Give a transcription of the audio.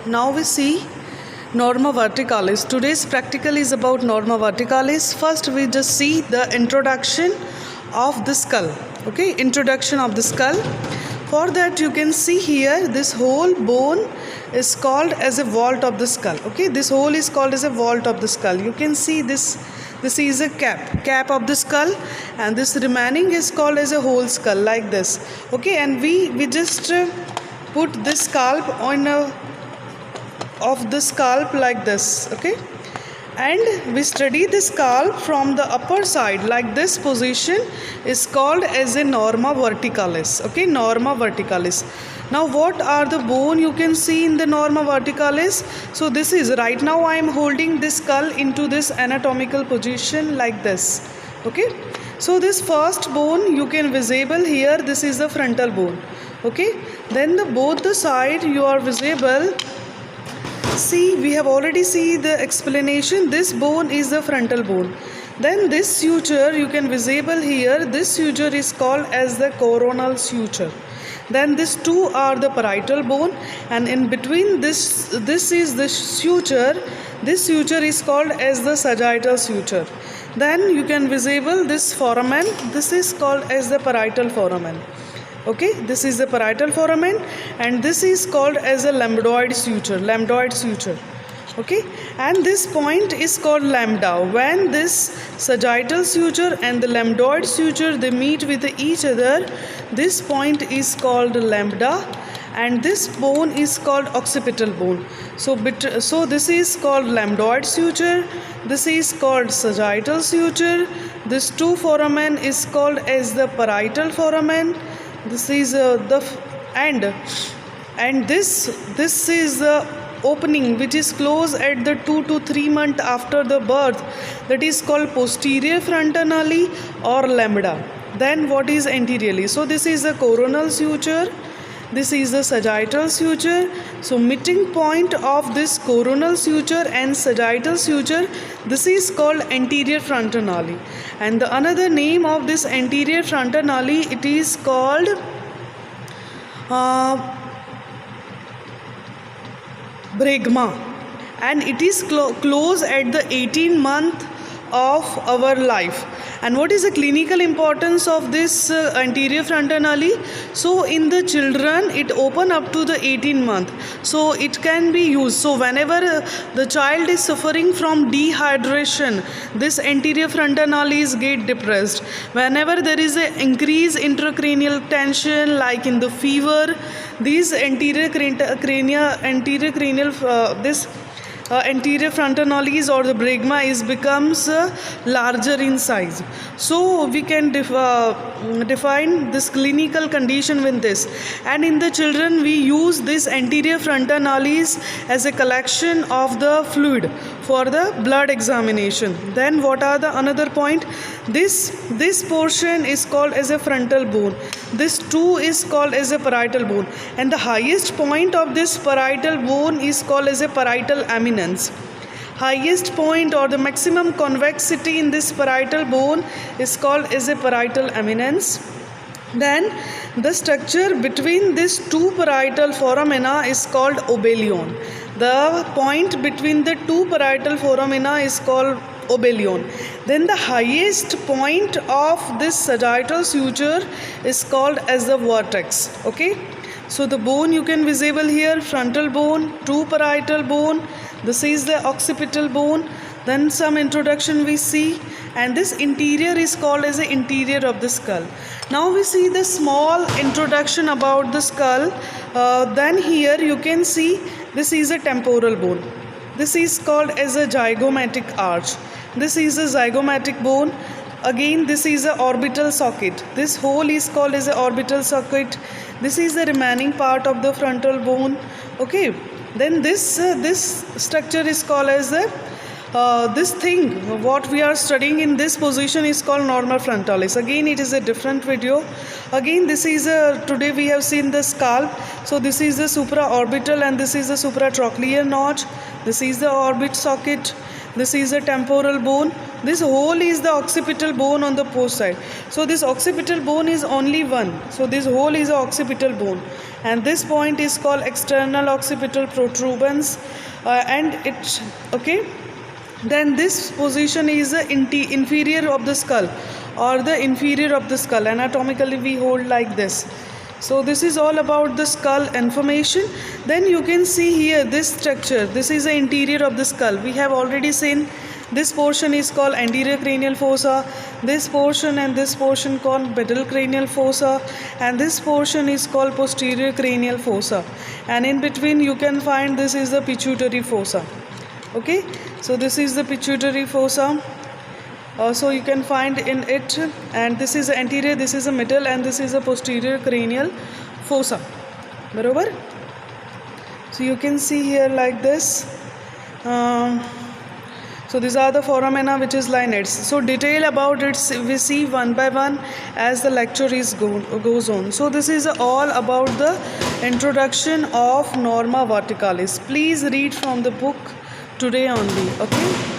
Now we see Norma verticalis. Today's practical is about Norma verticalis. First we just see the introduction of the skull. Okay, introduction of the skull. For that you can see here this whole bone is called as a vault of the skull. Okay, this whole is called as a vault of the skull. You can see this is a cap of the skull, and this remaining is called as a whole skull, like this. Okay, and we just put this scalp on of the scalp like this. Okay, and we study the scalp from the upper side, like this position is called as a norma verticalis. Okay, norma verticalis. Now what are the bone you can see in the norma verticalis? So this is, right now I am holding this skull into this anatomical position like this. Okay, so this first bone you can visible here, this is the frontal bone. Okay, then both the side you are visible. See, we have already seen the explanation. This bone is the frontal bone. Then this suture you can visible here. This suture is called as the coronal suture. Then these two are the parietal bone, and in between this is the suture. This suture is called as the sagittal suture. Then you can visible this foramen. This is called as the parietal foramen. Okay, this is the parietal foramen, and this is called as a lambdoid suture. Okay, and this point is called lambda. When this sagittal suture and the lambdoid suture they meet with each other, this point is called lambda, and this bone is called occipital bone. So this is called lambdoid suture, this is called sagittal suture. This two foramen is called as the parietal foramen. This is and this is the opening which is closed at the 2 to 3 months after the birth, that is called posterior frontanale or lambda. Then what is anteriorly? So this is the coronal suture, this is the sagittal suture. So meeting point of this coronal suture and sagittal suture, this is called anterior frontanale, and the another name of this anterior frontanale, it is called bregma, and it is close at the 18th month of our life. And what is the clinical importance of this anterior frontanale? So in the children it open up to the 18th month, so it can be used. So whenever the child is suffering from dehydration, this anterior frontanale get depressed. Whenever there is an increased intracranial tension, like in the fever, these anterior frontanales or the bregma becomes larger in size. So we can define this clinical condition with this. And in the children we use this anterior frontanales as a collection of the fluid for the blood examination. Then what are the another point? This portion is called as a frontal bone. This two is called as a parietal bone, and the highest point of this parietal bone is called as a parietal eminence. Highest point or the maximum convexity in this parietal bone is called as a parietal eminence. Then the structure between these two parietal foramina is called obelion. The point between the two parietal foramina is called obelion. Then the highest point of this sagittal suture is called as the vertex. Okay, so the bone you can visible here, frontal bone, two parietal bone, this is the occipital bone. Then some introduction we see, and this interior is called as the interior of the skull. Now we see the small introduction about the skull. Then here you can see this is a temporal bone. This is called as a zygomatic arch. This is a zygomatic bone. Again this is a orbital socket. This whole is called as a orbital socket. This is the remaining part of the frontal bone. Okay, then this structure is called as the this thing what we are studying in this position is called norma frontalis. Again it is a different video. Again this is today we have seen the scalp. So this is the supraorbital and this is the supratrochlear notch. This is the orbit socket. This is a temporal bone. This whole is the occipital bone on the post side. So this occipital bone is only one. So this whole is a occipital bone. and this point is called external occipital protuberance, and it, okay, then this position is the inferior of the skull, or the inferior of the skull. Anatomically we hold like this. So this is all about the skull information. Then you can see here this structure, this is the interior of the skull. We have already seen this portion is called anterior cranial fossa, this portion and this portion called middle cranial fossa, and this portion is called posterior cranial fossa, and in between you can find this is the pituitary fossa. Okay, so this is the pituitary fossa. So you can find in it, and this is the anterior, this is the middle, and this is the posterior cranial fossa. Barobar? So you can see here like this. So these are the foramina which is lineates. So detail about it we see one by one as the lecture is goes on. So this is all about the introduction of Norma verticalis. Please read from the book today only. Okay.